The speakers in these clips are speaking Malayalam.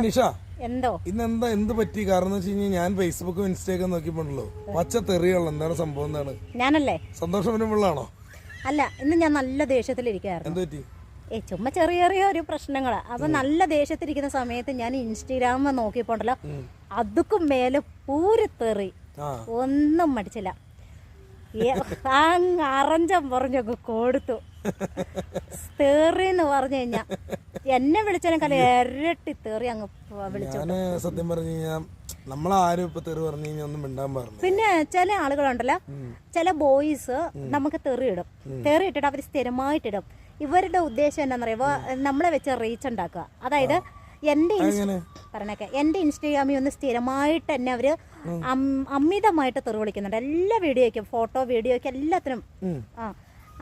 നിഷ എന്തോ ഇന്നെന്താ എന്ത് പറ്റി? കാരണം വെച്ച് കഴിഞ്ഞാൽ ഞാൻ ഫേസ്ബുക്കും ഇൻസ്റ്റയൊക്കെ നോക്കിപ്പോണ്ടല്ലോ, പച്ച തെറിയുള്ള എന്താണ് സംഭവം? എന്താണ് ഞാനല്ലേ സന്തോഷം വരുമ്പോഴാണോ? അല്ല, ഇന്ന് ഞാൻ നല്ല ദേഷ്യത്തിലിരിക്കായിരുന്നു. എന്ത് പറ്റി? ചുമ്മാ ചെറിയ ചെറിയ ഒരു പ്രശ്നങ്ങളാ. അപ്പൊ നല്ല ദേഷ്യത്തിരിക്കുന്ന സമയത്ത് ഞാൻ ഇൻസ്റ്റഗ്രാം നോക്കിപ്പോണ്ടല്ലോ, അതുക്കും മേലെ പൂരത്തെറി ഒന്നും മടിച്ചില്ല. അങ്ങ് അറഞ്ചം പറഞ്ഞൊക്കെ കൊടുത്തു. തെറിന്ന് പറഞ്ഞു കഴിഞ്ഞാ എന്നെ വിളിച്ചതിനേക്കാൾ ഇരട്ടി തെറി അങ്ങ് വിളിച്ചു. സത്യം പറഞ്ഞു കഴിഞ്ഞാൽ നമ്മളാരും ഇപ്പൊ തെറി പറഞ്ഞു കഴിഞ്ഞാൽ ഒന്നും മിണ്ടാൻ പാടില്ല. പിന്നെ ചില ആളുകളുണ്ടല്ലോ, ചില ബോയ്സ് നമുക്ക് തെറി ഇടും. തെറി ഇട്ടിട്ട് അവർ സ്ഥിരമായിട്ടിടും. ഇവരുടെ ഉദ്ദേശം എന്താണെന്ന് പറയുമ്പോൾ നമ്മളെ വെച്ച് റീച്ച് ഉണ്ടാക്കുക. അതായത് എൻ്റെ ഇൻസ്റ്റഗ്രാമിൽ ഒന്ന് സ്ഥിരമായിട്ട് എന്നെ അവര് അമിതമായിട്ട് തെറി വിളിക്കുന്നുണ്ട്. എല്ലാ വീഡിയോയ്ക്കും, ഫോട്ടോ വീഡിയോയ്ക്കും എല്ലാത്തിനും.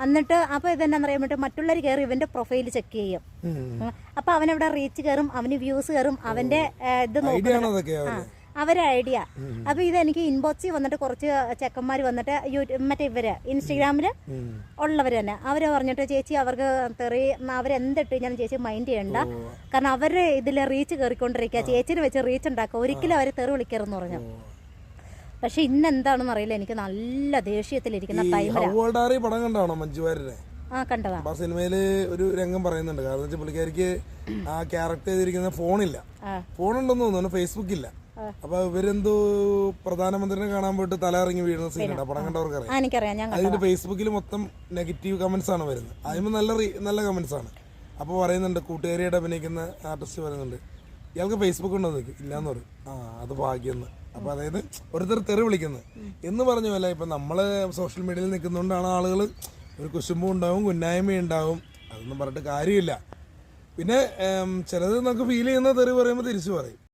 എന്നിട്ട് അപ്പൊ ഇതെന്നാന്ന് പറയാൻ വേണ്ടി മറ്റുള്ളവർ കയറി ഇവന്റെ പ്രൊഫൈൽ ചെക്ക് ചെയ്യും. അപ്പൊ അവനവിടെ റീച്ച് കയറും, അവന് വ്യൂസ് കയറും, അവന്റെ ഇത് നോക്കും, അവരെ ഐഡിയ. അപ്പൊ ഇതെനിക്ക് ഇൻബോക്സിൽ വന്നിട്ട് കുറച്ച് ചെക്കന്മാർ വന്നിട്ട് മറ്റേ ഇവര് ഇൻസ്റ്റഗ്രാമില് ഉള്ളവര് തന്നെ അവര് പറഞ്ഞിട്ട്, ചേച്ചി അവർക്ക് തെറി അവരെന്തിട്ട് ഞാൻ ചേച്ചി മൈൻഡ് ചെയ്യണ്ട, കാരണം അവര് ഇതില് റീച്ച് കയറിക്കൊണ്ടിരിക്കുക, ചേച്ചിനെ വെച്ച് റീച്ച് ഉണ്ടാക്കുക, ഒരിക്കലും അവര് തെറി വിളിക്കരുതെന്ന് പറഞ്ഞു. പക്ഷെ ഇന്ന് എന്താണെന്ന് അറിയില്ല, എനിക്ക് നല്ല ദേഷ്യത്തിലിരിക്കുന്ന ടൈമിലാണ്. പടം കണ്ടാണോ മഞ്ജുവാരുടെ? കണ്ടതാ. ആ സിനിമയില് ഒരു രംഗം പറയുന്നുണ്ട്. കാരണം വെച്ചാൽ പുള്ളിക്കാരിക്ക് ആ ക്യാരക്ടർ ചെയ്തിരിക്കുന്ന ഫോണില്ല, ഫോണുണ്ടെന്ന് തോന്നുന്നു, ഫേസ്ബുക്കില്ല. അപ്പൊ ഇവരെന്തോ പ്രധാനമന്ത്രിനെ കാണാൻ പോയിട്ട് തല ഇറങ്ങി വീഴുന്ന സീനുണ്ട്. പടം കണ്ടവർക്ക് അറിയാം. അതിന്റെ ഫേസ്ബുക്കിൽ മൊത്തം നെഗറ്റീവ് കമന്റ്സ് ആണ് വരുന്നത്. അതിന് നല്ല കമന്റ്സ് ആണ്. അപ്പൊ പറയുന്നുണ്ട്, കൂട്ടുകാരിയായിട്ട് അഭിനയിക്കുന്ന ആർട്ടിസ്റ്റ് പറയുന്നുണ്ട്, ഇയാൾക്ക് ഫേസ്ബുക്ക് ഉണ്ടോ നോക്കി, ഇല്ലാന്ന് പറയും. അത് ഭാഗ്യം. അപ്പൊ അതായത് ഓരോരുത്തർ തെറി വിളിക്കുന്നത് എന്ന് പറഞ്ഞു പോലെ ഇപ്പൊ നമ്മള് സോഷ്യൽ മീഡിയയിൽ നിൽക്കുന്നതുകൊണ്ടാണ് ആളുകൾ ഒരു കുശുമ്പും ഉണ്ടാവും, കുന്നായ്മ ഉണ്ടാവും. അതൊന്നും പറഞ്ഞിട്ട് കാര്യമില്ല. പിന്നെ ചിലത് നമുക്ക് ഫീൽ ചെയ്യുന്ന തെറി പറയുമ്പോൾ തിരിച്ചു പറയും.